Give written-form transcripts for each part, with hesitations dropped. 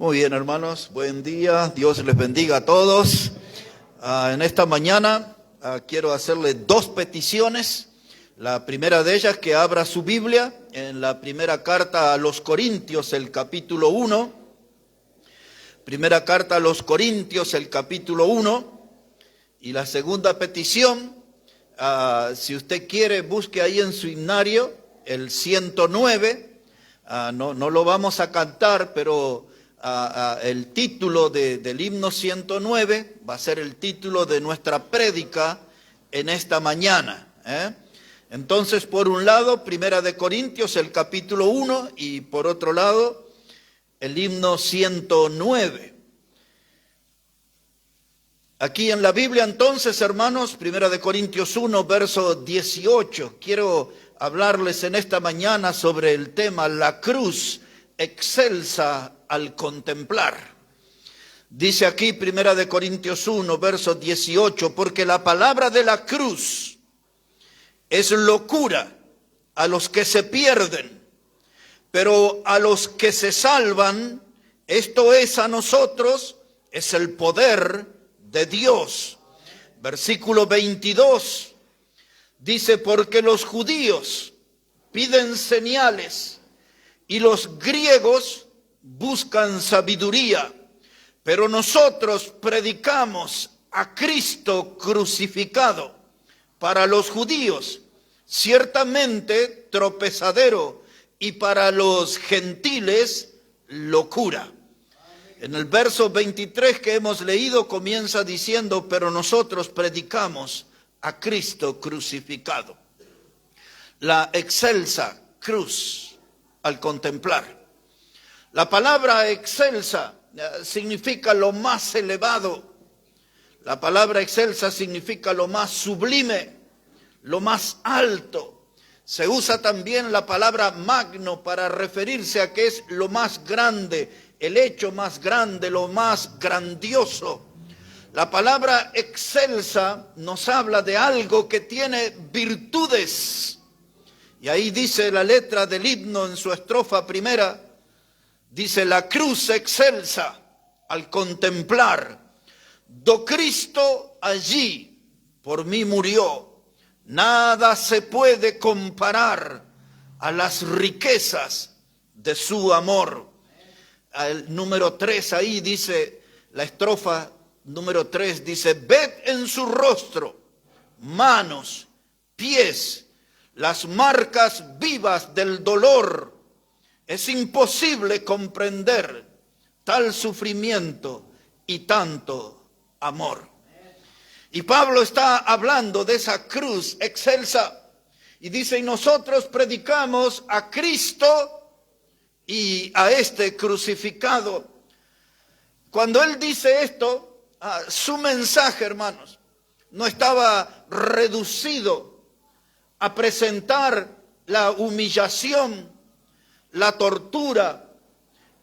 Muy bien, hermanos, buen día, Dios les bendiga a todos. En esta mañana quiero hacerle dos peticiones. La primera de ellas, que abra su Biblia en la primera carta a los Corintios, el capítulo 1. Primera carta a los Corintios, el capítulo 1. Y la segunda petición, si usted quiere, busque ahí en su himnario el 109. No lo vamos a cantar, pero el título del himno 109 va a ser el título de nuestra prédica en esta mañana. Entonces, por un lado, Primera de Corintios, el capítulo 1, y por otro lado, el himno 109. Aquí en la Biblia, entonces, hermanos, Primera de Corintios 1, verso 18. Quiero hablarles en esta mañana sobre el tema la cruz excelsa al contemplar. Dice aquí Primera de Corintios 1, verso 18, porque la palabra de la cruz es locura a los que se pierden, pero a los que se salvan, esto es a nosotros, es el poder de Dios. Versículo 22 dice, porque los judíos piden señales y los griegos buscan sabiduría, pero nosotros predicamos a Cristo crucificado, para los judíos ciertamente tropezadero y para los gentiles locura. En el verso 23 que hemos leído comienza diciendo, pero nosotros predicamos a Cristo crucificado. La excelsa cruz al contemplar. La palabra excelsa significa lo más elevado. La palabra excelsa significa lo más sublime, lo más alto. Se usa también la palabra magno para referirse a que es lo más grande, el hecho más grande, lo más grandioso. La palabra excelsa nos habla de algo que tiene virtudes. Y ahí dice la letra del himno en su estrofa primera, dice la cruz excelsa al contemplar. Do Cristo allí por mí murió, nada se puede comparar a las riquezas de su amor. El número 3 ahí dice, la estrofa número 3 dice, ved en su rostro, manos, pies, las marcas vivas del dolor. Es imposible comprender tal sufrimiento y tanto amor. Y Pablo está hablando de esa cruz excelsa y dice, y nosotros predicamos a Cristo y a este crucificado. Cuando él dice esto, su mensaje, hermanos, no estaba reducido a presentar la humillación, la tortura,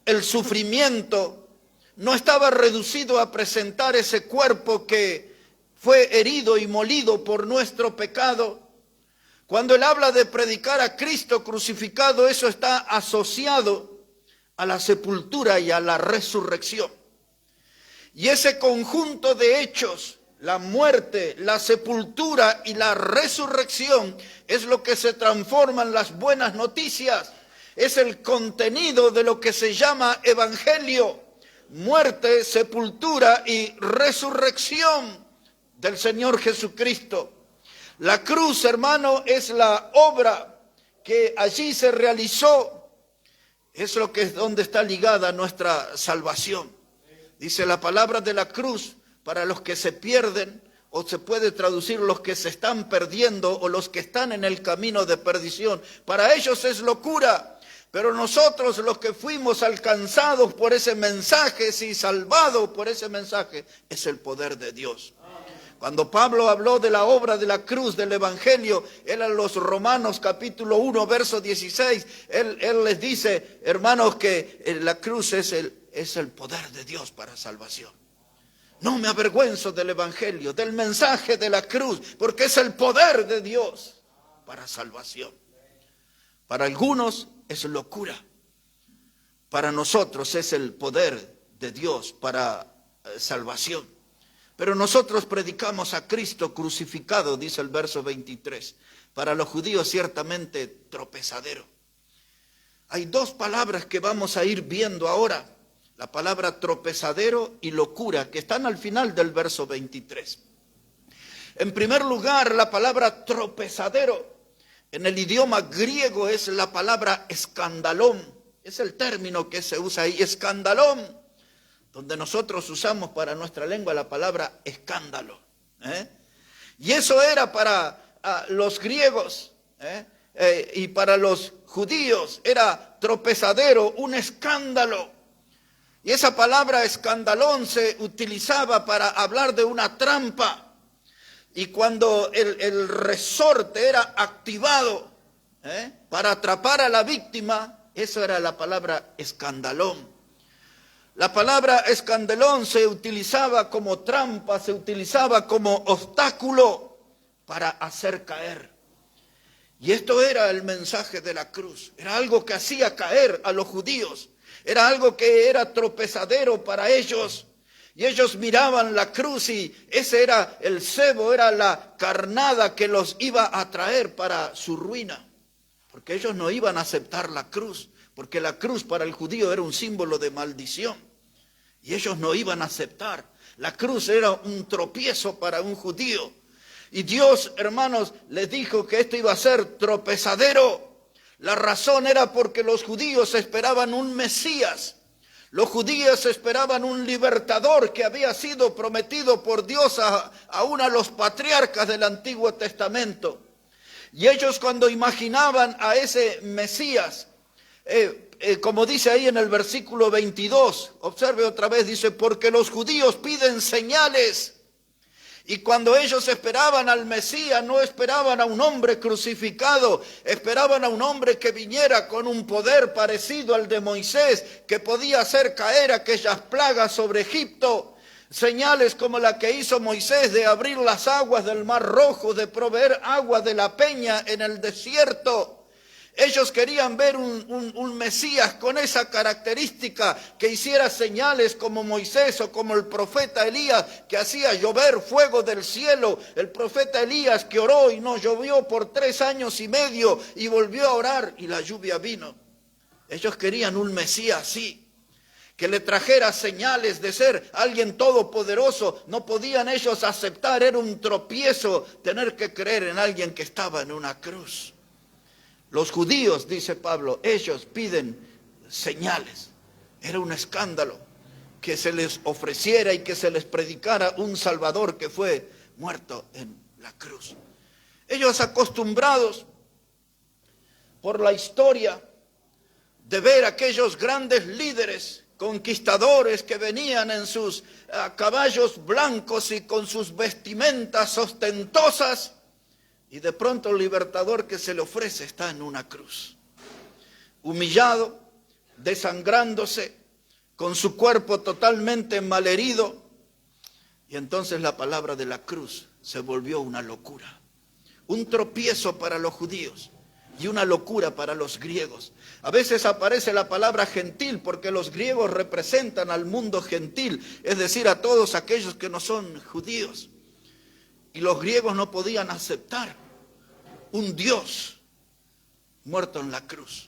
el sufrimiento. No estaba reducido a presentar ese cuerpo que fue herido y molido por nuestro pecado. Cuando él habla de predicar a Cristo crucificado, eso está asociado a la sepultura y a la resurrección. Y ese conjunto de hechos, la muerte, la sepultura y la resurrección, es lo que se transforma en las buenas noticias. Es el contenido de lo que se llama evangelio. Muerte, sepultura y resurrección del Señor Jesucristo. La cruz, hermano, es la obra que allí se realizó. Es lo que es donde está ligada nuestra salvación. Dice la palabra de la cruz para los que se pierden, o se puede traducir los que se están perdiendo o los que están en el camino de perdición. Para ellos es locura. Pero nosotros, los que fuimos alcanzados por ese mensaje, y salvados por ese mensaje, es el poder de Dios. Cuando Pablo habló de la obra de la cruz del evangelio, él a los Romanos capítulo 1, verso 16, él les dice, hermanos, que la cruz es el poder de Dios para salvación. No me avergüenzo del evangelio, del mensaje de la cruz, porque es el poder de Dios para salvación. Para algunos es locura. para nosotros es el poder de Dios para salvación. Pero nosotros predicamos a Cristo crucificado, dice el verso 23. Para los judíos ciertamente tropezadero. Hay dos palabras que vamos a ir viendo ahora. La palabra tropezadero y locura, que están al final del verso 23. En primer lugar, la palabra tropezadero en el idioma griego es la palabra escandalón. Es el término que se usa ahí, escandalón, donde nosotros usamos para nuestra lengua la palabra escándalo. Y eso era para los griegos y para los judíos, era tropezadero, un escándalo. Y esa palabra escandalón se utilizaba para hablar de una trampa. Y cuando el resorte era activado para atrapar a la víctima, eso era la palabra escandalón. La palabra escandalón se utilizaba como trampa, se utilizaba como obstáculo para hacer caer. Y esto era el mensaje de la cruz. Era algo que hacía caer a los judíos. Era algo que era tropezadero para ellos. Y ellos miraban la cruz y ese era el cebo, era la carnada que los iba a traer para su ruina. Porque ellos no iban a aceptar la cruz. Porque la cruz para el judío era un símbolo de maldición. Y ellos no iban a aceptar. La cruz era un tropiezo para un judío. Y Dios, hermanos, les dijo que esto iba a ser tropezadero. La razón era porque los judíos esperaban un Mesías. Los judíos esperaban un libertador que había sido prometido por Dios aún a los patriarcas del Antiguo Testamento. Y ellos cuando imaginaban a ese Mesías, como dice ahí en el versículo 22, observe otra vez, dice, porque los judíos piden señales. Y cuando ellos esperaban al Mesías, no esperaban a un hombre crucificado, esperaban a un hombre que viniera con un poder parecido al de Moisés, que podía hacer caer aquellas plagas sobre Egipto, señales como la que hizo Moisés de abrir las aguas del Mar Rojo, de proveer agua de la peña en el desierto. Ellos querían ver un Mesías con esa característica, que hiciera señales como Moisés o como el profeta Elías, que hacía llover fuego del cielo. El profeta Elías que oró y no llovió por 3 años y medio y volvió a orar y la lluvia vino. Ellos querían un Mesías así, que le trajera señales de ser alguien todopoderoso. No podían ellos aceptar, era un tropiezo tener que creer en alguien que estaba en una cruz. Los judíos, dice Pablo, ellos piden señales. Era un escándalo que se les ofreciera y que se les predicara un Salvador que fue muerto en la cruz. Ellos acostumbrados por la historia de ver aquellos grandes líderes conquistadores que venían en sus caballos blancos y con sus vestimentas ostentosas, y de pronto el libertador que se le ofrece está en una cruz, humillado, desangrándose, con su cuerpo totalmente malherido. Y entonces la palabra de la cruz se volvió una locura, un tropiezo para los judíos y una locura para los griegos. A veces aparece la palabra gentil porque los griegos representan al mundo gentil, es decir, a todos aquellos que no son judíos. Y los griegos no podían aceptar un Dios muerto en la cruz.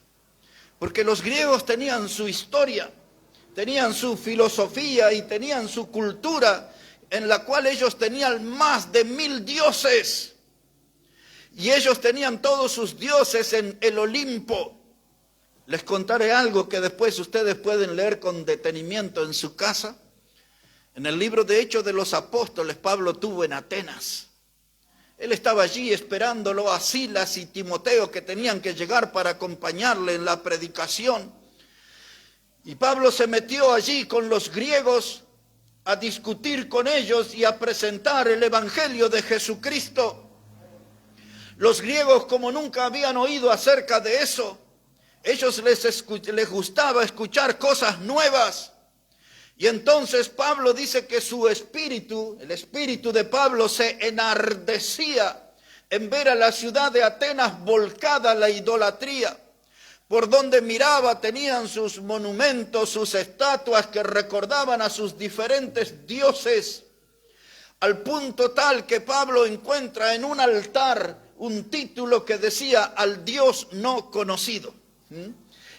Porque los griegos tenían su historia, tenían su filosofía y tenían su cultura, en la cual ellos tenían más de 1000 dioses. Y ellos tenían todos sus dioses en el Olimpo. Les contaré algo que después ustedes pueden leer con detenimiento en su casa. En el libro de Hechos de los Apóstoles, Pablo tuvo en Atenas. Él estaba allí esperándolo a Silas y Timoteo, que tenían que llegar para acompañarle en la predicación. Y Pablo se metió allí con los griegos a discutir con ellos y a presentar el evangelio de Jesucristo. Los griegos, como nunca habían oído acerca de eso, ellos les gustaba escuchar cosas nuevas. Y entonces Pablo dice que su espíritu, el espíritu de Pablo, se enardecía en ver a la ciudad de Atenas volcada a la idolatría. Por donde miraba tenían sus monumentos, sus estatuas que recordaban a sus diferentes dioses, al punto tal que Pablo encuentra en un altar un título que decía al Dios no conocido.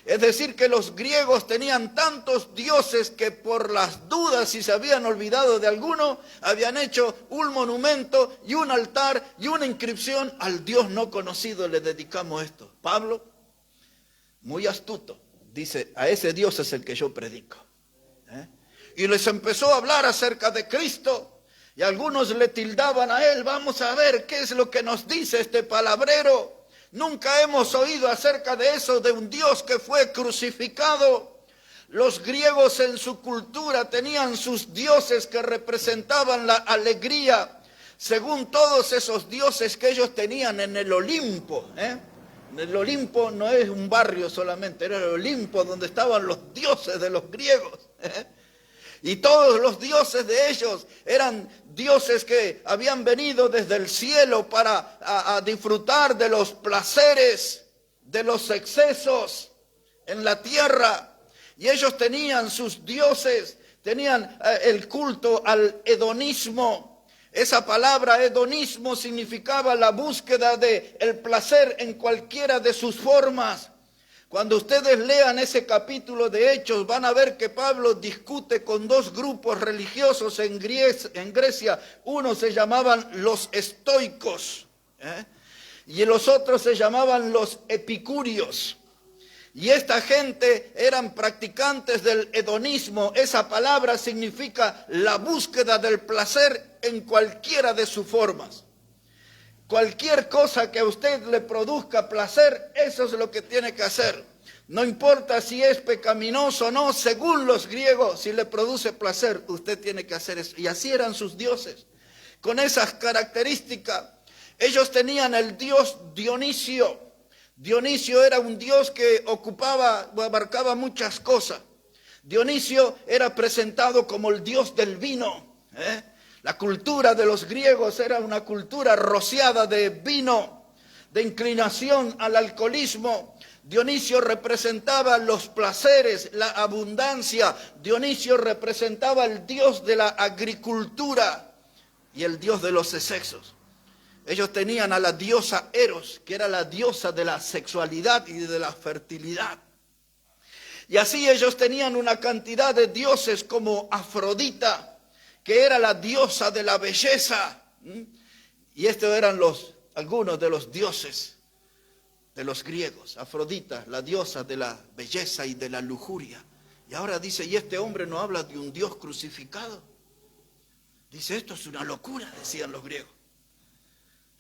Es decir, que los griegos tenían tantos dioses que por las dudas si se habían olvidado de alguno, habían hecho un monumento y un altar y una inscripción al Dios no conocido. Le dedicamos esto. Pablo, muy astuto, dice, a ese Dios es el que yo predico. Y les empezó a hablar acerca de Cristo. Y algunos le tildaban a él, vamos a ver qué es lo que nos dice este palabrero. Nunca hemos oído acerca de eso, de un Dios que fue crucificado. Los griegos en su cultura tenían sus dioses que representaban la alegría, según todos esos dioses que ellos tenían en el Olimpo. El Olimpo no es un barrio solamente, era el Olimpo donde estaban los dioses de los griegos. Y todos los dioses de ellos eran dioses que habían venido desde el cielo para a disfrutar de los placeres, de los excesos en la tierra. Y ellos tenían sus dioses, tenían el culto al hedonismo. Esa palabra hedonismo significaba la búsqueda del placer en cualquiera de sus formas. Cuando ustedes lean ese capítulo de Hechos, van a ver que Pablo discute con dos grupos religiosos en Grecia. Unos se llamaban los estoicos, y los otros se llamaban los epicúreos. Y esta gente eran practicantes del hedonismo. Esa palabra significa la búsqueda del placer en cualquiera de sus formas. Cualquier cosa que a usted le produzca placer, eso es lo que tiene que hacer. No importa si es pecaminoso o no, según los griegos, si le produce placer, usted tiene que hacer eso. Y así eran sus dioses, con esas características. Ellos tenían el dios Dionisio. Dionisio era un dios que abarcaba muchas cosas. Dionisio era presentado como el dios del vino. La cultura de los griegos era una cultura rociada de vino, de inclinación al alcoholismo. Dionisio representaba los placeres, la abundancia. Dionisio representaba el dios de la agricultura y el dios de los sexos. Ellos tenían a la diosa Eros, que era la diosa de la sexualidad y de la fertilidad. Y así ellos tenían una cantidad de dioses como Afrodita, que era la diosa de la belleza. Y estos eran algunos de los dioses de los griegos. Afrodita, la diosa de la belleza y de la lujuria. Y ahora dice, ¿y este hombre no habla de un Dios crucificado? Dice, esto es una locura, decían los griegos.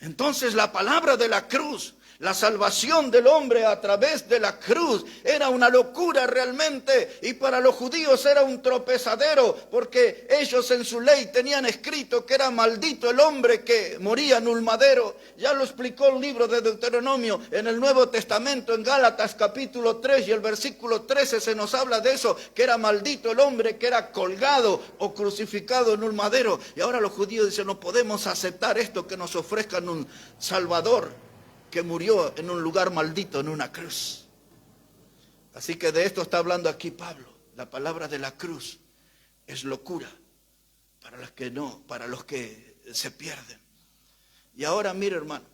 Entonces la palabra de la cruz, la salvación del hombre a través de la cruz, era una locura realmente, y para los judíos era un tropezadero, porque ellos en su ley tenían escrito que era maldito el hombre que moría en un madero. Ya lo explicó el libro de Deuteronomio en el Nuevo Testamento, en Gálatas capítulo 3 y el versículo 13 se nos habla de eso, que era maldito el hombre que era colgado o crucificado en un madero. Y ahora los judíos dicen, no podemos aceptar esto, que nos ofrezcan un Salvador que murió en un lugar maldito, en una cruz. Así que de esto está hablando aquí Pablo. La palabra de la cruz es locura para los que se pierden. Y ahora mire, hermano,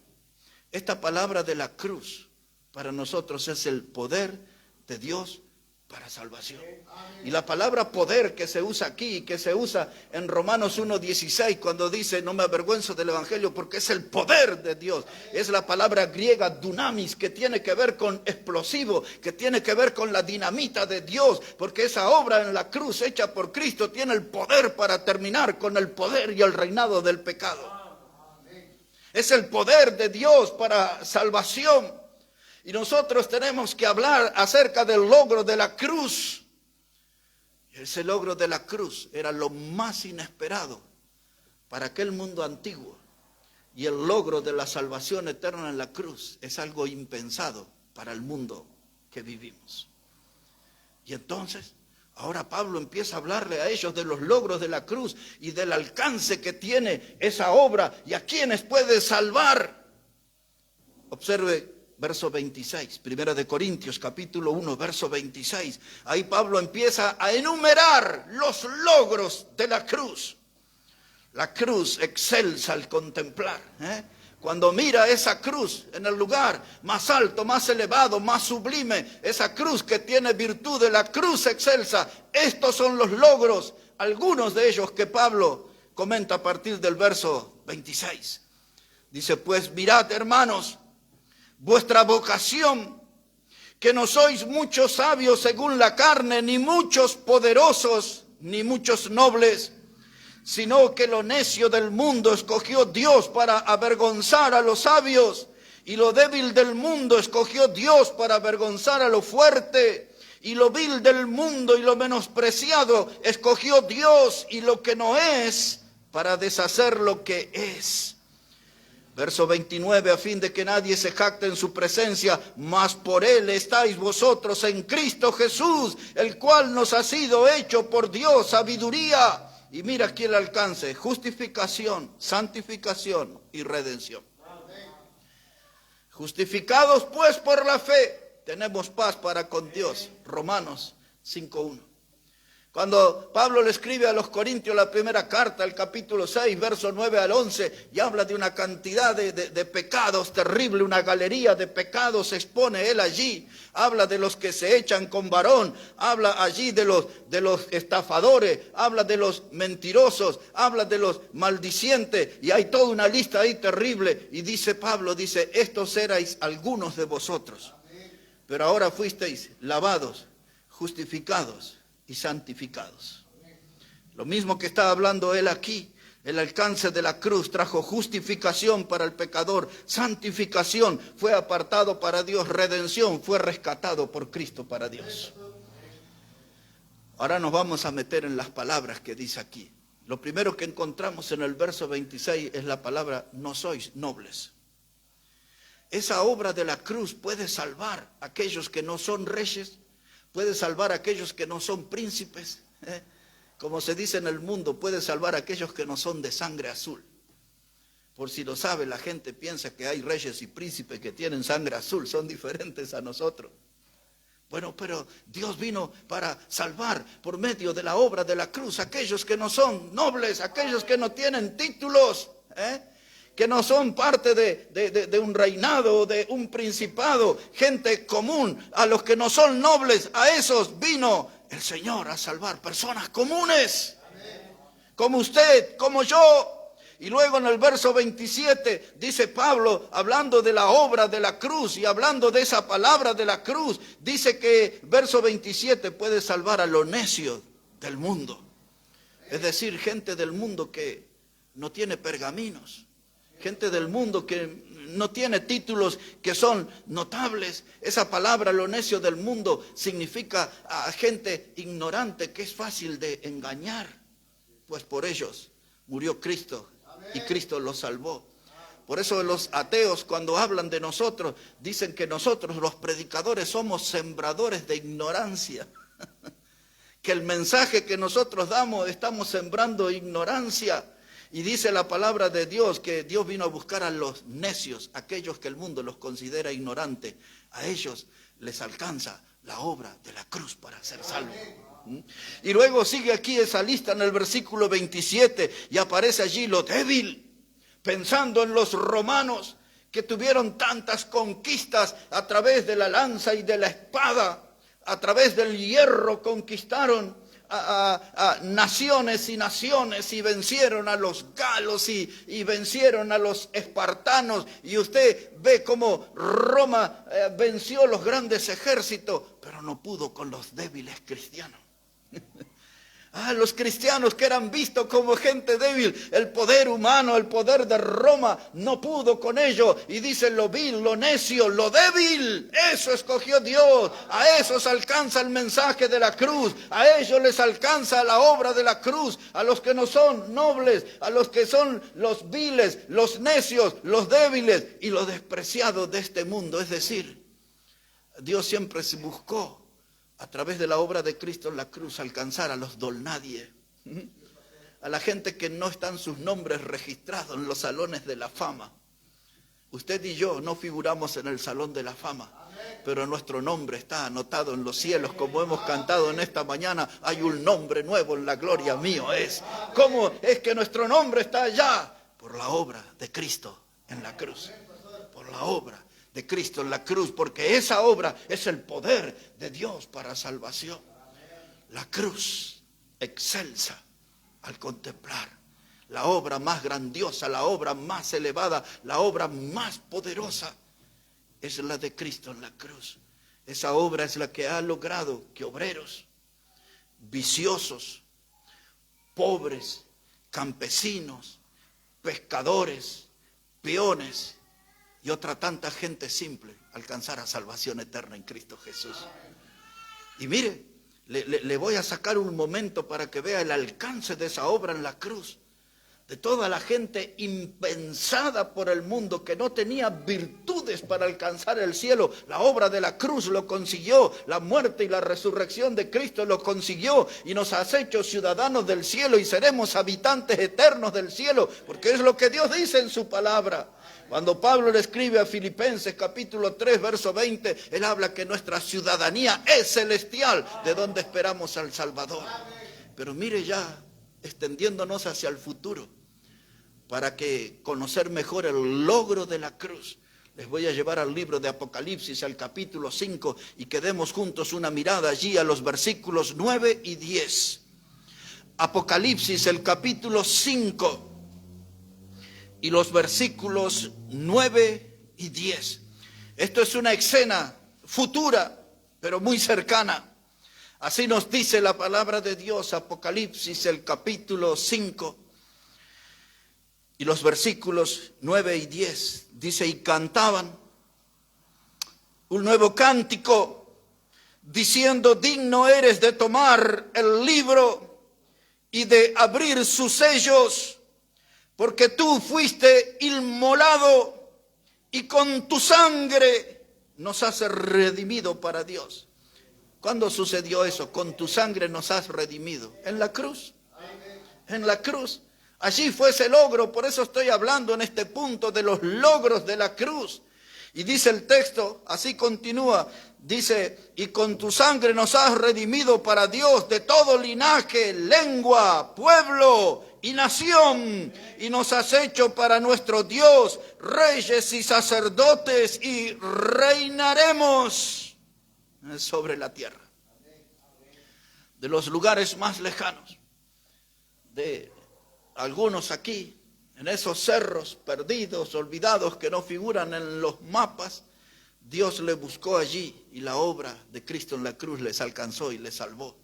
esta palabra de la cruz para nosotros es el poder de Dios para salvación. Y la palabra poder que se usa aquí y que se usa en Romanos 1:16 cuando dice, no me avergüenzo del evangelio porque es el poder de Dios. Es la palabra griega dunamis, que tiene que ver con explosivo, que tiene que ver con la dinamita de Dios, porque esa obra en la cruz hecha por Cristo tiene el poder para terminar con el poder y el reinado del pecado. Es el poder de Dios para salvación. Y nosotros tenemos que hablar acerca del logro de la cruz. Ese logro de la cruz era lo más inesperado para aquel mundo antiguo. Y el logro de la salvación eterna en la cruz es algo impensado para el mundo que vivimos. Y entonces, ahora Pablo empieza a hablarle a ellos de los logros de la cruz y del alcance que tiene esa obra y a quienes puede salvar. Observe verso 26, Primera de Corintios, capítulo 1, verso 26. Ahí Pablo empieza a enumerar los logros de la cruz. La cruz excelsa al contemplar, Cuando mira esa cruz en el lugar más alto, más elevado, más sublime, esa cruz que tiene virtud de la cruz excelsa, estos son los logros, algunos de ellos que Pablo comenta a partir del verso 26. Dice, pues mirad, hermanos, vuestra vocación, que no sois muchos sabios según la carne, ni muchos poderosos, ni muchos nobles, sino que lo necio del mundo escogió Dios para avergonzar a los sabios, y lo débil del mundo escogió Dios para avergonzar a lo fuerte, y lo vil del mundo y lo menospreciado escogió Dios, y lo que no es, para deshacer lo que es. Verso 29, a fin de que nadie se jacte en su presencia, mas por él estáis vosotros en Cristo Jesús, el cual nos ha sido hecho por Dios sabiduría. Y mira aquí el alcance: justificación, santificación y redención. Justificados pues por la fe, tenemos paz para con Dios. Romanos 5:1. Cuando Pablo le escribe a los Corintios la primera carta, el capítulo 6, versos 9 al 11, y habla de una cantidad de pecados terrible, una galería de pecados expone él allí. Habla de los que se echan con varón, habla allí de los estafadores, habla de los mentirosos, habla de los maldicientes, y hay toda una lista ahí terrible. Y dice Pablo, dice, estos erais algunos de vosotros, pero ahora fuisteis lavados, justificados y santificados. Lo mismo que está hablando él aquí. El alcance de la cruz trajo justificación para el pecador, santificación, fue apartado para Dios, redención, fue rescatado por Cristo para Dios. Ahora nos vamos a meter en las palabras que dice aquí. Lo primero que encontramos en el verso 26 es la palabra no sois nobles. Esa obra de la cruz puede salvar a aquellos que no son reyes, puede salvar a aquellos que no son príncipes, como se dice en el mundo, puede salvar a aquellos que no son de sangre azul. Por si lo sabe, la gente piensa que hay reyes y príncipes que tienen sangre azul, son diferentes a nosotros. Bueno, pero Dios vino para salvar por medio de la obra de la cruz a aquellos que no son nobles, aquellos que no tienen títulos, que no son parte de un reinado, de un principado, gente común. A los que no son nobles, a esos vino el Señor a salvar, personas comunes, como usted, como yo. Y luego en el verso 27 dice Pablo, hablando de la obra de la cruz y hablando de esa palabra de la cruz, dice que verso 27 puede salvar a lo necio del mundo. Es decir, gente del mundo que no tiene pergaminos, gente del mundo que no tiene títulos que son notables. Esa palabra, lo necio del mundo, significa a gente ignorante que es fácil de engañar. Pues por ellos murió Cristo y Cristo los salvó. Por eso los ateos, cuando hablan de nosotros, dicen que nosotros los predicadores somos sembradores de ignorancia. Que el mensaje que nosotros damos, estamos sembrando ignorancia. Y dice la palabra de Dios que Dios vino a buscar a los necios, aquellos que el mundo los considera ignorantes. A ellos les alcanza la obra de la cruz para ser salvos. Y luego sigue aquí esa lista en el versículo 27 y aparece allí lo débil, pensando en los romanos que tuvieron tantas conquistas a través de la lanza y de la espada, a través del hierro conquistaron a naciones y vencieron a los galos y vencieron a los espartanos. Y usted ve cómo Roma venció los grandes ejércitos, pero no pudo con los débiles cristianos. Los cristianos que eran vistos como gente débil, el poder humano, el poder de Roma no pudo con ello. Y dice lo vil, lo necio, lo débil, eso escogió Dios. A esos alcanza el mensaje de la cruz, a ellos les alcanza la obra de la cruz. A los que no son nobles, a los que son los viles, los necios, los débiles y los despreciados de este mundo. Es decir, Dios siempre se buscó a través de la obra de Cristo en la cruz alcanzar a los dolnadie, a la gente que no están sus nombres registrados en los salones de la fama, Usted y yo no figuramos en el Salón de la Fama, pero nuestro nombre está anotado en los cielos, como hemos cantado en esta mañana. Hay un nombre nuevo en la gloria, mío es. ¿Cómo es que nuestro nombre está allá? Por la obra de Cristo en la cruz. Por la obra de Cristo en la cruz, porque esa obra es el poder de Dios para salvación. La cruz excelsa al contemplar. La obra más grandiosa, la obra más elevada, la obra más poderosa es la de Cristo en la cruz. Esa obra es la que ha logrado que obreros, viciosos, pobres, campesinos, pescadores, peones y otra tanta gente simple alcanzara salvación eterna en Cristo Jesús. Y mire, le voy a sacar un momento para que vea el alcance de esa obra en la cruz. De toda la gente impensada por el mundo, que no tenía virtudes para alcanzar el cielo, la obra de la cruz lo consiguió, la muerte y la resurrección de Cristo lo consiguió, y nos ha hecho ciudadanos del cielo y seremos habitantes eternos del cielo, porque es lo que Dios dice en su palabra. Cuando Pablo le escribe a Filipenses capítulo 3 verso 20, él habla que nuestra ciudadanía es celestial, de donde esperamos al Salvador. Pero mire, ya extendiéndonos hacia el futuro, para que conocer mejor el logro de la cruz, les voy a llevar al libro de Apocalipsis, al capítulo 5, y que demos juntos una mirada allí a los versículos 9 y 10. Apocalipsis, el capítulo 5, y los versículos 9 y 10. Esto es una escena futura, pero muy cercana. Así nos dice la palabra de Dios, Apocalipsis, el capítulo 5, y los versículos 9 y 10. Dice, y cantaban un nuevo cántico, diciendo, digno eres de tomar el libro y de abrir sus sellos, porque tú fuiste inmolado y con tu sangre nos has redimido para Dios. ¿Cuándo sucedió eso? Con tu sangre nos has redimido. En la cruz. En la cruz. Allí fue ese logro. Por eso estoy hablando en este punto de los logros de la cruz. Y dice el texto, así continúa, dice, y con tu sangre nos has redimido para Dios de todo linaje, lengua, pueblo y nación, y nos has hecho para nuestro Dios reyes y sacerdotes, y reinaremos sobre la tierra. De los lugares más lejanos, de algunos aquí, en esos cerros perdidos, olvidados, que no figuran en los mapas, Dios les buscó allí y la obra de Cristo en la cruz les alcanzó y les salvó.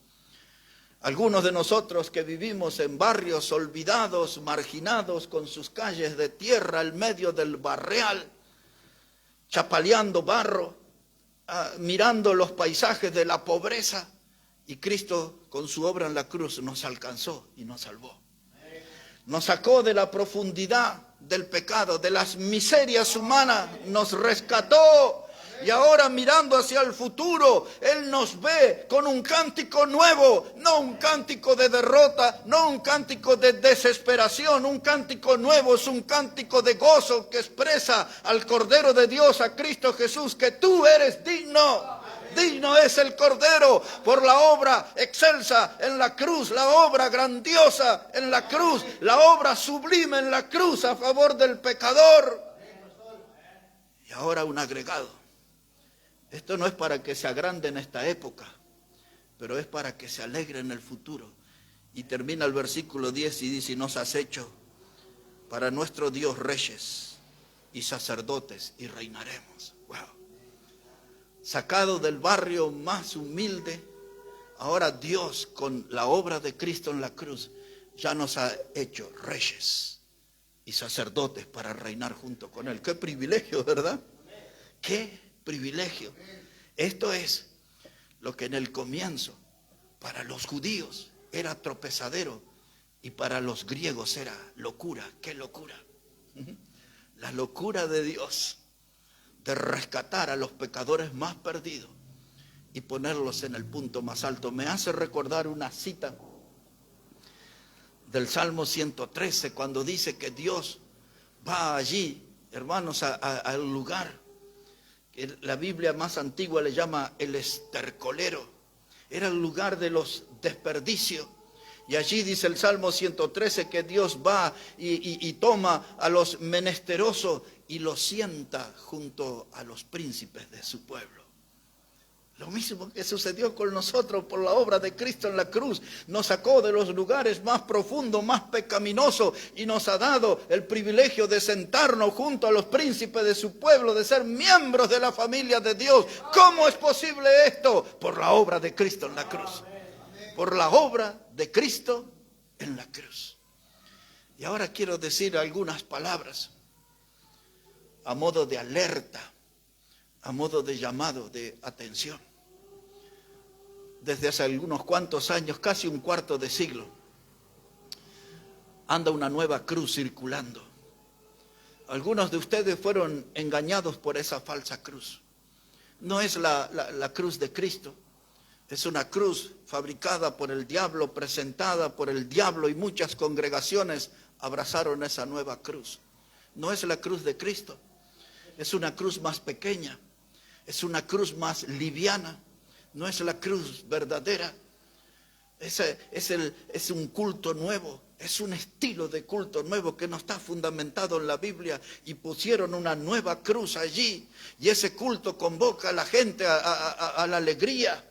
Algunos de nosotros que vivimos en barrios olvidados, marginados, con sus calles de tierra en medio del barrial, chapaleando barro, mirando los paisajes de la pobreza, y Cristo con su obra en la cruz nos alcanzó y nos salvó. Nos sacó de la profundidad del pecado, de las miserias humanas, nos rescató. Y ahora, mirando hacia el futuro, Él nos ve con un cántico nuevo, no un cántico de derrota, no un cántico de desesperación. Un cántico nuevo es un cántico de gozo que expresa al Cordero de Dios, a Cristo Jesús, que tú eres digno. Digno es el Cordero por la obra excelsa en la cruz, la obra grandiosa en la cruz, la obra sublime en la cruz a favor del pecador. Y ahora un agregado. Esto no es para que se agrande en esta época, pero es para que se alegre en el futuro. Y termina el versículo 10 y dice, y nos has hecho para nuestro Dios reyes y sacerdotes y reinaremos. Wow. Sacado del barrio más humilde, ahora Dios con la obra de Cristo en la cruz ya nos ha hecho reyes y sacerdotes para reinar junto con Él. Qué privilegio, ¿verdad? Qué privilegio. Esto es lo que en el comienzo para los judíos era tropezadero y para los griegos era locura. ¡Qué locura! La locura de Dios de rescatar a los pecadores más perdidos y ponerlos en el punto más alto. Me hace recordar una cita del Salmo 113, cuando dice que Dios va allí hermanos, al lugar que la Biblia más antigua le llama el estercolero. Era el lugar de los desperdicios. Y allí dice el Salmo 113 que Dios va y toma a los menesterosos y los sienta junto a los príncipes de su pueblo. Lo mismo que sucedió con nosotros por la obra de Cristo en la cruz. Nos sacó de los lugares más profundos, más pecaminosos, y nos ha dado el privilegio de sentarnos junto a los príncipes de su pueblo, de ser miembros de la familia de Dios. ¿Cómo es posible esto? Por la obra de Cristo en la cruz. Por la obra de Cristo en la cruz. Y ahora quiero decir algunas palabras a modo de alerta, a modo de llamado de atención. Desde hace algunos cuantos años, casi un cuarto de siglo, anda una nueva cruz circulando. Algunos de ustedes fueron engañados por esa falsa cruz. No es la cruz de Cristo. Es una cruz fabricada por el diablo, presentada por el diablo, y muchas congregaciones abrazaron esa nueva cruz. No es la cruz de Cristo. Es una cruz más pequeña. Es una cruz más liviana. No es la cruz verdadera. Es un culto nuevo. Es un estilo de culto nuevo que no está fundamentado en la Biblia, y pusieron una nueva cruz allí. Y ese culto convoca a la gente a la alegría.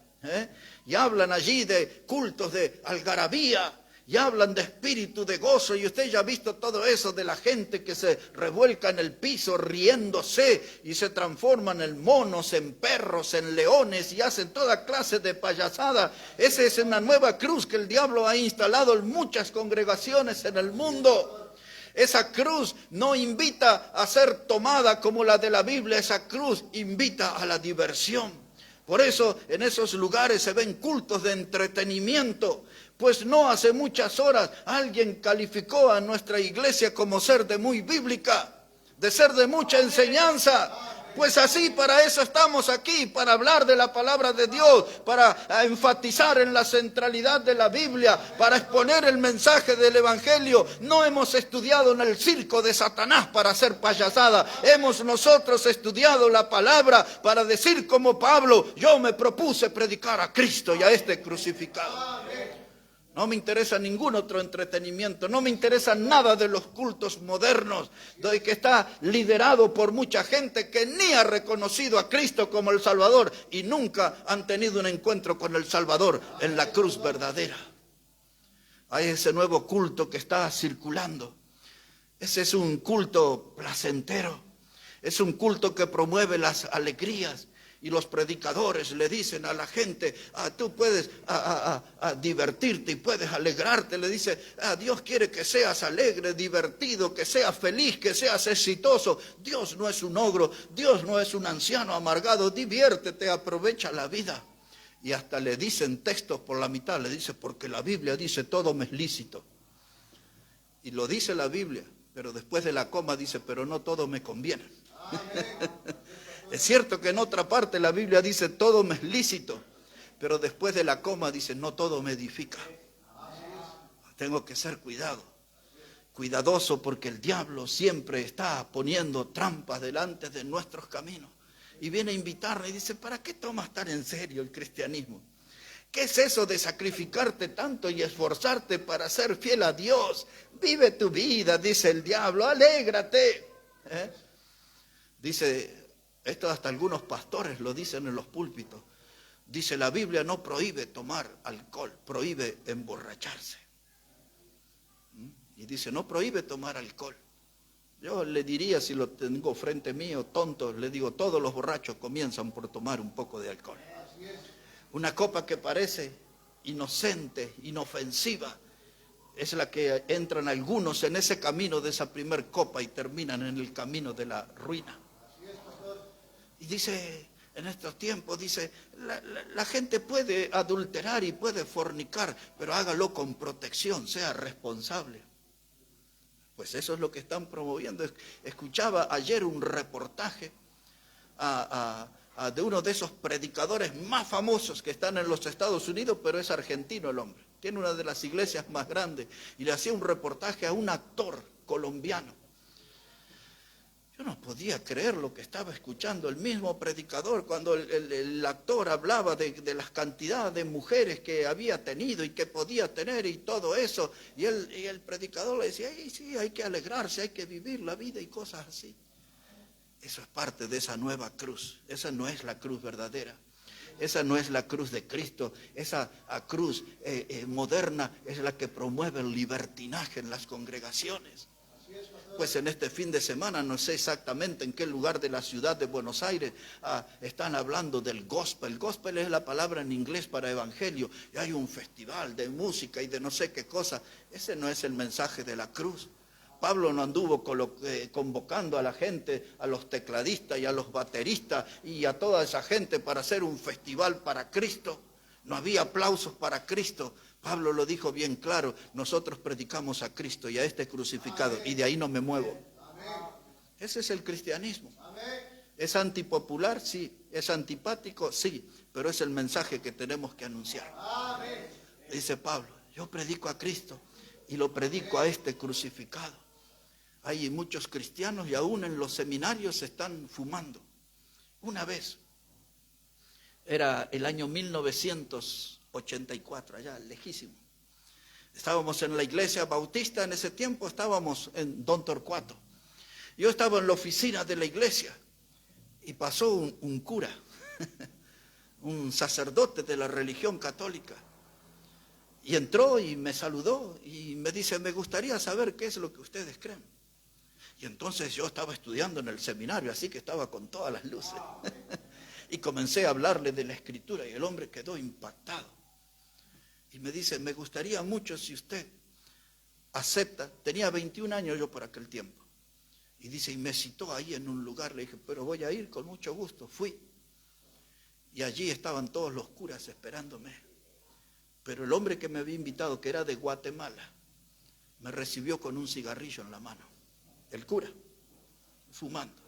Y hablan allí de cultos de algarabía, y hablan de espíritu de gozo, y usted ya ha visto todo eso de la gente que se revuelca en el piso riéndose y se transforman en monos, en perros, en leones, y hacen toda clase de payasada. Esa es una nueva cruz que el diablo ha instalado en muchas congregaciones en el mundo. Esa cruz no invita a ser tomada como la de la Biblia. Esa cruz invita a la diversión. Por eso en esos lugares se ven cultos de entretenimiento. Pues no hace muchas horas alguien calificó a nuestra iglesia como ser de muy bíblica, de ser de mucha enseñanza. Pues así, para eso estamos aquí, para hablar de la palabra de Dios, para enfatizar en la centralidad de la Biblia, para exponer el mensaje del Evangelio. No hemos estudiado en el circo de Satanás para hacer payasada. Hemos nosotros estudiado la palabra para decir como Pablo: yo me propuse predicar a Cristo y a este crucificado. No me interesa ningún otro entretenimiento, no me interesa nada de los cultos modernos, de que está liderado por mucha gente que ni ha reconocido a Cristo como el Salvador y nunca han tenido un encuentro con el Salvador en la cruz verdadera. Hay ese nuevo culto que está circulando. Ese es un culto placentero, es un culto que promueve las alegrías. Y los predicadores le dicen a la gente: tú puedes divertirte y puedes alegrarte. Le dice: Dios quiere que seas alegre, divertido, que seas feliz, que seas exitoso. Dios no es un ogro, Dios no es un anciano amargado. Diviértete, aprovecha la vida. Y hasta le dicen textos por la mitad, le dice: porque la Biblia dice todo me es lícito. Y lo dice la Biblia, pero después de la coma dice: pero no todo me conviene. Es cierto que en otra parte la Biblia dice todo me es lícito, pero después de la coma dice no todo me edifica. Tengo que ser cuidadoso, porque el diablo siempre está poniendo trampas delante de nuestros caminos. Y viene a invitarnos y dice: ¿para qué tomas tan en serio el cristianismo? ¿Qué es eso de sacrificarte tanto y esforzarte para ser fiel a Dios? Vive tu vida, dice el diablo, alégrate. Dice... Esto hasta algunos pastores lo dicen en los púlpitos. Dice: la Biblia no prohíbe tomar alcohol, prohíbe emborracharse. Y dice: no prohíbe tomar alcohol. Yo le diría, si lo tengo frente mío, tonto, le digo: todos los borrachos comienzan por tomar un poco de alcohol. Una copa que parece inocente, inofensiva, es la que entran algunos en ese camino de esa primer copa y terminan en el camino de la ruina. Y dice, en estos tiempos, dice, la gente puede adulterar y puede fornicar, pero hágalo con protección, sea responsable. Pues eso es lo que están promoviendo. Escuchaba ayer un reportaje de uno de esos predicadores más famosos que están en los Estados Unidos, pero es argentino el hombre. Tiene una de las iglesias más grandes, y le hacía un reportaje a un actor colombiano. Yo no podía creer lo que estaba escuchando el mismo predicador cuando el actor hablaba de las cantidades de mujeres que había tenido y que podía tener y todo eso. Y el predicador le decía, sí, hay que alegrarse, hay que vivir la vida y cosas así. Eso es parte de esa nueva cruz. Esa no es la cruz verdadera. Esa no es la cruz de Cristo. Esa cruz moderna es la que promueve el libertinaje en las congregaciones. Pues en este fin de semana, no sé exactamente en qué lugar de la ciudad de Buenos Aires, están hablando del gospel. Gospel es la palabra en inglés para evangelio. Y hay un festival de música y de no sé qué cosa. Ese no es el mensaje de la cruz. Pablo no anduvo convocando a la gente, a los tecladistas y a los bateristas y a toda esa gente para hacer un festival para Cristo. No había aplausos para Cristo. Pablo lo dijo bien claro, nosotros predicamos a Cristo y a este crucificado, y de ahí no me muevo. Ese es el cristianismo. ¿Es antipopular? Sí. ¿Es antipático? Sí. Pero es el mensaje que tenemos que anunciar. Dice Pablo, yo predico a Cristo y lo predico a este crucificado. Hay muchos cristianos y aún en los seminarios se están fumando. Una vez, era el año 1984, allá lejísimo. Estábamos en la iglesia bautista, en ese tiempo estábamos en Don Torcuato. Yo estaba en la oficina de la iglesia y pasó un cura, un sacerdote de la religión católica. Y entró y me saludó y me dice, me gustaría saber qué es lo que ustedes creen. Y entonces yo estaba estudiando en el seminario, así que estaba con todas las luces. Y comencé a hablarle de la Escritura y el hombre quedó impactado. Y me dice, me gustaría mucho si usted acepta, tenía 21 años yo por aquel tiempo. Y dice, y me citó ahí en un lugar, le dije, pero voy a ir con mucho gusto. Fui. Y allí estaban todos los curas esperándome. Pero el hombre que me había invitado, que era de Guatemala, me recibió con un cigarrillo en la mano. El cura, fumando.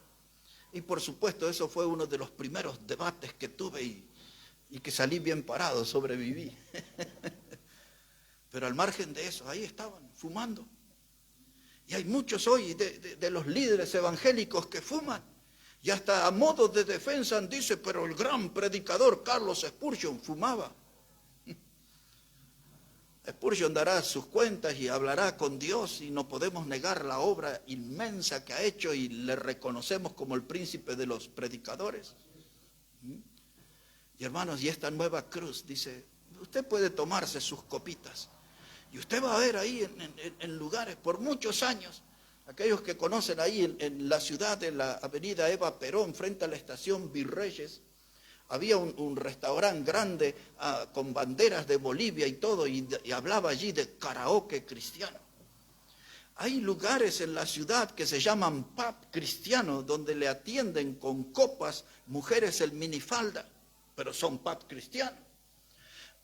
Y por supuesto, eso fue uno de los primeros debates que tuve y que salí bien parado, sobreviví. Pero al margen de eso, ahí estaban, fumando. Y hay muchos hoy de los líderes evangélicos que fuman. Y hasta a modo de defensa dice, pero el gran predicador Carlos Spurgeon fumaba. Spurgeon dará sus cuentas y hablará con Dios y no podemos negar la obra inmensa que ha hecho y le reconocemos como el príncipe de los predicadores. Y hermanos, y esta nueva cruz dice, usted puede tomarse sus copitas y usted va a ver ahí en lugares por muchos años, aquellos que conocen ahí en la ciudad de la avenida Eva Perón, frente a la estación Virreyes, había un restaurante grande con banderas de Bolivia y todo, y hablaba allí de karaoke cristiano. Hay lugares en la ciudad que se llaman pub cristianos, donde le atienden con copas mujeres en minifalda, pero son pub cristianos.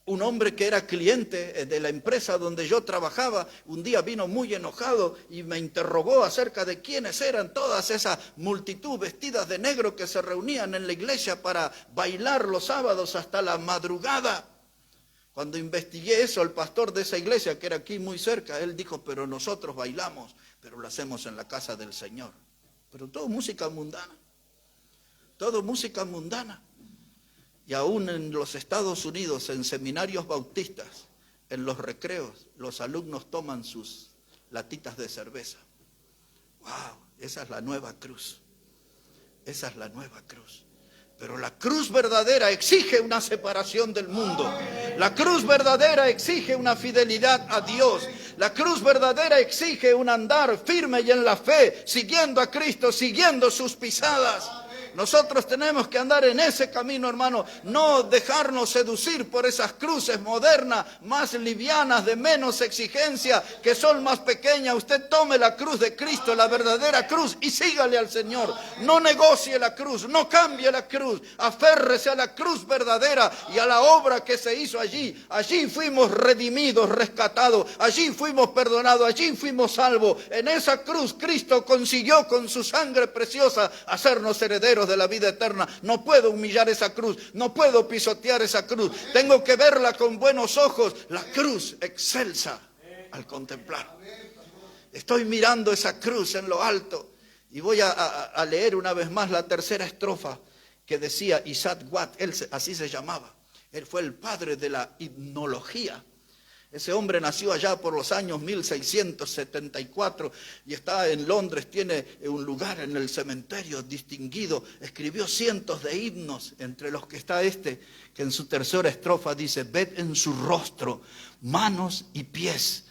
Un hombre que era cliente de la empresa donde yo trabajaba, un día vino muy enojado y me interrogó acerca de quiénes eran todas esas multitud vestidas de negro que se reunían en la iglesia para bailar los sábados hasta la madrugada. Cuando investigué eso, el pastor de esa iglesia, que era aquí muy cerca, él dijo, pero nosotros bailamos, pero lo hacemos en la casa del Señor. Pero todo música mundana, todo música mundana. Y aún en los Estados Unidos, en seminarios bautistas, en los recreos, los alumnos toman sus latitas de cerveza. ¡Wow! Esa es la nueva cruz. Esa es la nueva cruz. Pero la cruz verdadera exige una separación del mundo. La cruz verdadera exige una fidelidad a Dios. La cruz verdadera exige un andar firme y en la fe, siguiendo a Cristo, siguiendo sus pisadas. Nosotros tenemos que andar en ese camino, hermano, no dejarnos seducir por esas cruces modernas, más livianas, de menos exigencia, que son más pequeñas. Usted tome la cruz de Cristo, la verdadera cruz, y sígale al Señor. No negocie la cruz, no cambie la cruz, aférrese a la cruz verdadera y a la obra que se hizo allí. Allí fuimos redimidos, rescatados, allí fuimos perdonados, allí fuimos salvos. En esa cruz Cristo consiguió con su sangre preciosa hacernos herederos de la vida eterna. No puedo humillar esa cruz, no puedo pisotear esa cruz, tengo que verla con buenos ojos, la cruz excelsa al contemplar. Estoy mirando esa cruz en lo alto Y voy a leer una vez más la tercera estrofa que decía Isaac Watt, así se llamaba. Él fue el padre de la hipnología. Ese hombre nació allá por los años 1674 y está en Londres, tiene un lugar en el cementerio distinguido. Escribió cientos de himnos, entre los que está este, que en su tercera estrofa dice: ved en su rostro, manos y pies,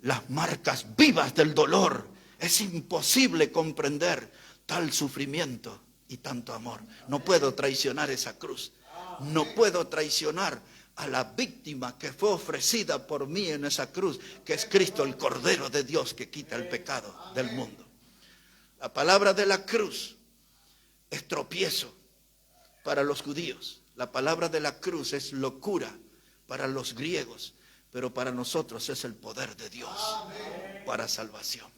las marcas vivas del dolor. Es imposible comprender tal sufrimiento y tanto amor. No puedo traicionar esa cruz. No puedo traicionar a la víctima que fue ofrecida por mí en esa cruz, que es Cristo, el Cordero de Dios que quita el pecado del mundo. La palabra de la cruz es tropiezo para los judíos. La palabra de la cruz es locura para los griegos, pero para nosotros es el poder de Dios para salvación.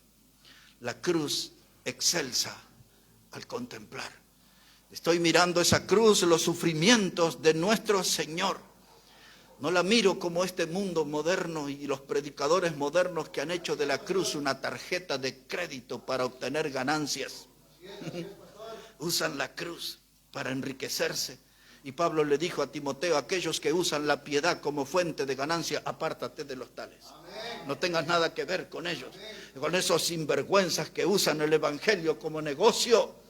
La cruz excelsa al contemplar. Estoy mirando esa cruz, los sufrimientos de nuestro Señor. No la miro como este mundo moderno y los predicadores modernos que han hecho de la cruz una tarjeta de crédito para obtener ganancias. Usan la cruz para enriquecerse. Y Pablo le dijo a Timoteo: aquellos que usan la piedad como fuente de ganancia, apártate de los tales. No tengas nada que ver con ellos, con esos sinvergüenzas que usan el evangelio como negocio.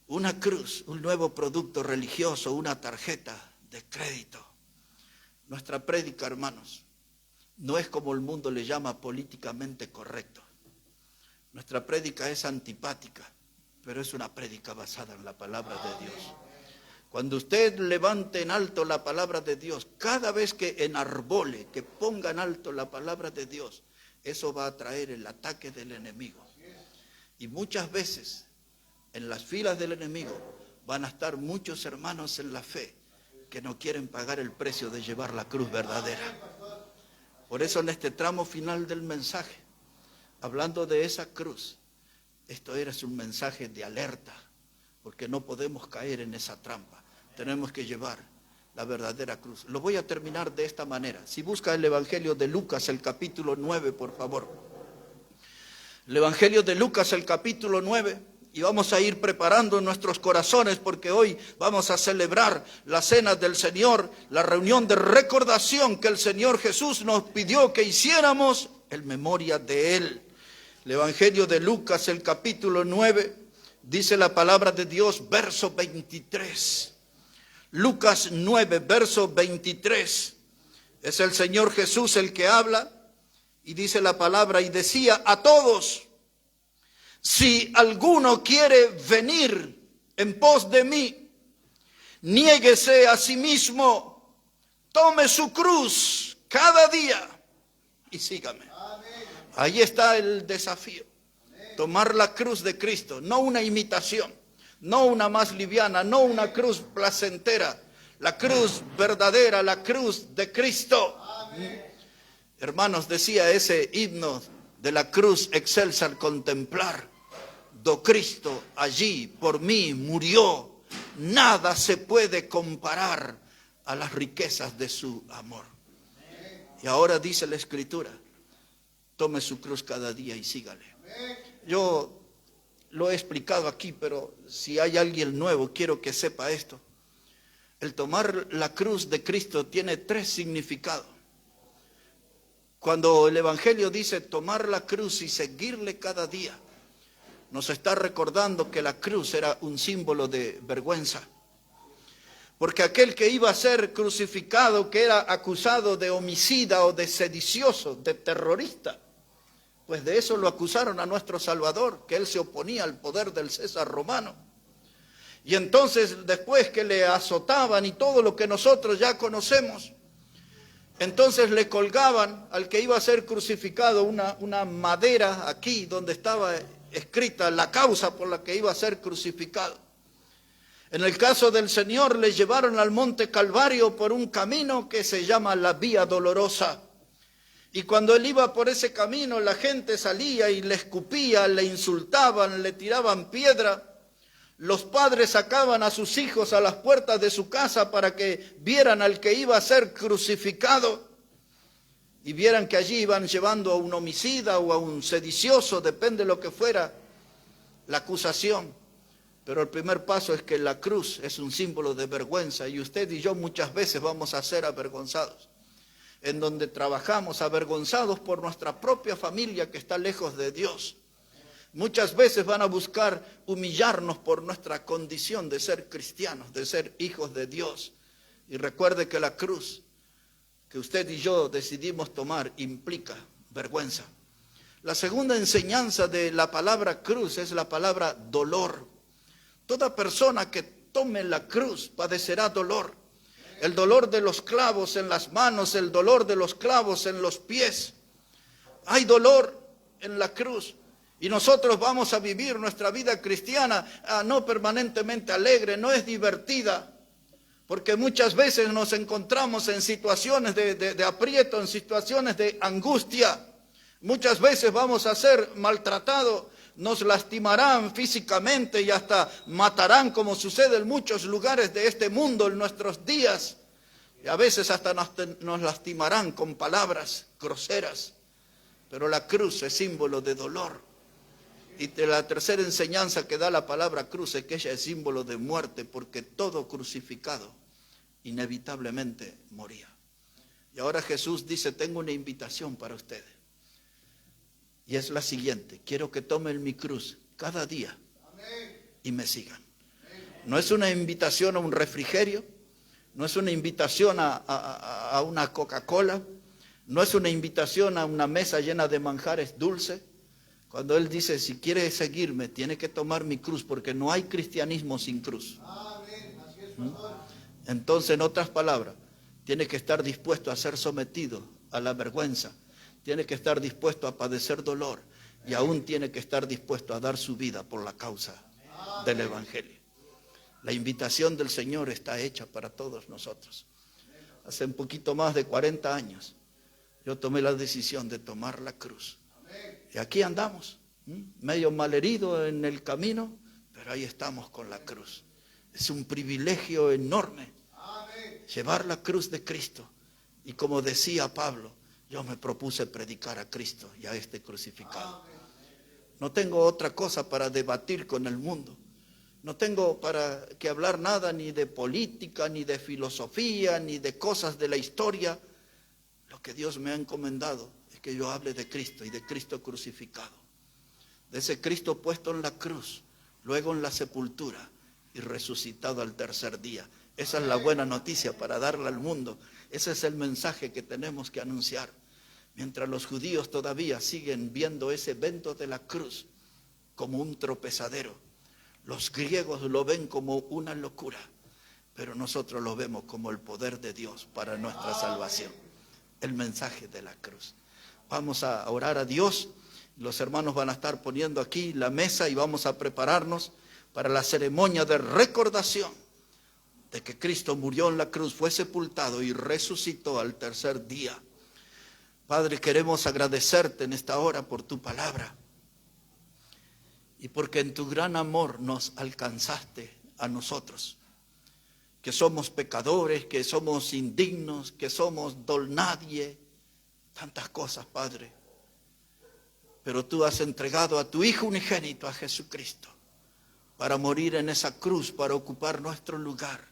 Una cruz, un nuevo producto religioso, una tarjeta de crédito. Nuestra prédica, hermanos, no es como el mundo le llama políticamente correcto. Nuestra prédica es antipática, pero es una prédica basada en la palabra de Dios. Cuando usted levante en alto la palabra de Dios, cada vez que enarbole, que ponga en alto la palabra de Dios, eso va a traer el ataque del enemigo. Y muchas veces en las filas del enemigo van a estar muchos hermanos en la fe que no quieren pagar el precio de llevar la cruz verdadera. Por eso en este tramo final del mensaje, hablando de esa cruz, esto es un mensaje de alerta, porque no podemos caer en esa trampa. Tenemos que llevar la verdadera cruz. Lo voy a terminar de esta manera. Si busca el Evangelio de Lucas, el capítulo 9, por favor. El Evangelio de Lucas, el capítulo 9. Y vamos a ir preparando nuestros corazones, porque hoy vamos a celebrar la cena del Señor, la reunión de recordación que el Señor Jesús nos pidió que hiciéramos en memoria de Él. El Evangelio de Lucas, el capítulo 9, dice la palabra de Dios, verso 23. Lucas 9, verso 23. Es el Señor Jesús el que habla, y dice la palabra: y decía a todos: si alguno quiere venir en pos de mí, niéguese a sí mismo, tome su cruz cada día y sígame. Ahí está el desafío. Tomar la cruz de Cristo, no una imitación, no una más liviana, no una cruz placentera, la cruz verdadera, la cruz de Cristo. Hermanos, decía ese himno de la cruz excelsa al contemplar: do Cristo allí por mí murió, nada se puede comparar a las riquezas de su amor. Y ahora dice la Escritura: tome su cruz cada día y sígale. Yo lo he explicado aquí, pero si hay alguien nuevo, quiero que sepa esto. El tomar la cruz de Cristo tiene tres significados. Cuando el Evangelio dice tomar la cruz y seguirle cada día, nos está recordando que la cruz era un símbolo de vergüenza. Porque aquel que iba a ser crucificado, que era acusado de homicida o de sedicioso, de terrorista, pues de eso lo acusaron a nuestro Salvador, que él se oponía al poder del César romano. Y entonces, después que le azotaban y todo lo que nosotros ya conocemos, entonces le colgaban al que iba a ser crucificado una madera aquí donde estaba escrita la causa por la que iba a ser crucificado. En el caso del Señor, le llevaron al monte Calvario por un camino que se llama la Vía Dolorosa. Y cuando él iba por ese camino, la gente salía y le escupía, le insultaban, le tiraban piedra. Los padres sacaban a sus hijos a las puertas de su casa para que vieran al que iba a ser crucificado y vieran que allí iban llevando a un homicida o a un sedicioso, depende de lo que fuera, la acusación. Pero el primer paso es que la cruz es un símbolo de vergüenza y usted y yo muchas veces vamos a ser avergonzados. En donde trabajamos avergonzados por nuestra propia familia que está lejos de Dios. Muchas veces van a buscar humillarnos por nuestra condición de ser cristianos, de ser hijos de Dios. Y recuerde que la cruz que usted y yo decidimos tomar implica vergüenza. La segunda enseñanza de la palabra cruz es la palabra dolor. Toda persona que tome la cruz padecerá dolor. El dolor de los clavos en las manos, el dolor de los clavos en los pies. Hay dolor en la cruz. Y nosotros vamos a vivir nuestra vida cristiana no permanentemente alegre, no es divertida. Porque muchas veces nos encontramos en situaciones de aprieto, en situaciones de angustia. Muchas veces vamos a ser maltratados, nos lastimarán físicamente y hasta matarán, como sucede en muchos lugares de este mundo en nuestros días. Y a veces hasta nos lastimarán con palabras groseras. Pero la cruz es símbolo de dolor. Y la tercera enseñanza que da la palabra cruz es que ella es símbolo de muerte, porque todo crucificado inevitablemente moría. Y ahora Jesús dice, tengo una invitación para ustedes. Y es la siguiente, quiero que tomen mi cruz cada día y me sigan. No es una invitación a un refrigerio, no es una invitación a una Coca-Cola, no es una invitación a una mesa llena de manjares dulces. Cuando Él dice, si quiere seguirme, tiene que tomar mi cruz, porque no hay cristianismo sin cruz. Entonces, en otras palabras, tiene que estar dispuesto a ser sometido a la vergüenza, tiene que estar dispuesto a padecer dolor y aún tiene que estar dispuesto a dar su vida por la causa del Evangelio. La invitación del Señor está hecha para todos nosotros. Hace un poquito más de 40 años, yo tomé la decisión de tomar la cruz. Y aquí andamos, medio malherido en el camino, pero ahí estamos con la cruz. Es un privilegio enorme llevar la cruz de Cristo. Y como decía Pablo, yo me propuse predicar a Cristo y a este crucificado. No tengo otra cosa para debatir con el mundo. No tengo para que hablar nada ni de política, ni de filosofía, ni de cosas de la historia. Lo que Dios me ha encomendado es que yo hable de Cristo y de Cristo crucificado. De ese Cristo puesto en la cruz, luego en la sepultura y resucitado al tercer día. Esa es la buena noticia para darla al mundo. Ese es el mensaje que tenemos que anunciar. Mientras los judíos todavía siguen viendo ese evento de la cruz como un tropezadero, los griegos lo ven como una locura, pero nosotros lo vemos como el poder de Dios para nuestra salvación. El mensaje de la cruz. Vamos a orar a Dios. Los hermanos van a estar poniendo aquí la mesa y vamos a prepararnos para la ceremonia de recordación de que Cristo murió en la cruz, fue sepultado y resucitó al tercer día. Padre, queremos agradecerte en esta hora por tu palabra y porque en tu gran amor nos alcanzaste a nosotros, que somos pecadores, que somos indignos, que somos nadie, tantas cosas, Padre. Pero tú has entregado a tu Hijo unigénito, a Jesucristo, para morir en esa cruz, para ocupar nuestro lugar,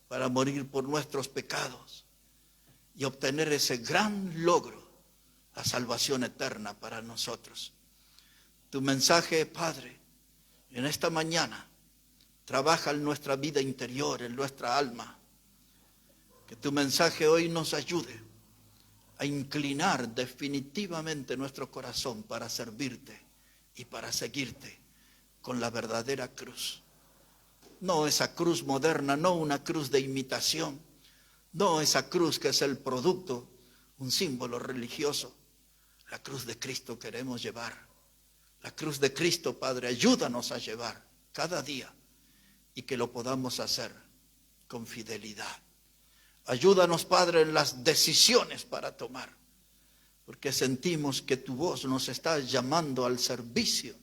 para morir por nuestros pecados y obtener ese gran logro, la salvación eterna para nosotros. Tu mensaje, Padre, en esta mañana, trabaja en nuestra vida interior, en nuestra alma. Que tu mensaje hoy nos ayude a inclinar definitivamente nuestro corazón para servirte y para seguirte con la verdadera cruz. No esa cruz moderna, no una cruz de imitación, no esa cruz que es el producto, un símbolo religioso. La cruz de Cristo queremos llevar. La cruz de Cristo, Padre, ayúdanos a llevar cada día y que lo podamos hacer con fidelidad. Ayúdanos, Padre, en las decisiones para tomar, porque sentimos que tu voz nos está llamando al servicio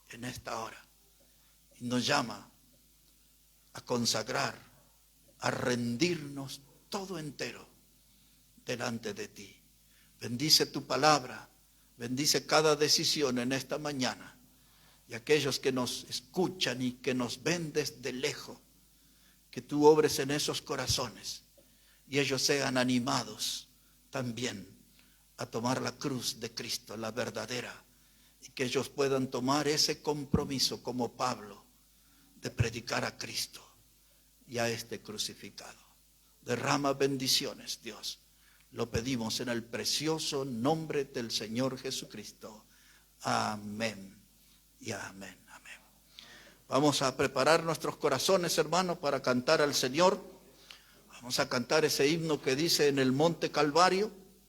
en esta hora. Y nos llama a consagrar, a rendirnos todo entero delante de ti. Bendice tu palabra, bendice cada decisión en esta mañana y aquellos que nos escuchan y que nos ven desde lejos, que tú obres en esos corazones y ellos sean animados también a tomar la cruz de Cristo, la verdadera, y que ellos puedan tomar ese compromiso como Pablo de predicar a Cristo y a este crucificado. Derrama bendiciones, Dios. Lo pedimos en el precioso nombre del Señor Jesucristo. Amén y amén. Amén. Vamos a preparar nuestros corazones, hermanos, para cantar al Señor. Vamos a cantar ese himno que dice: en el monte Calvario.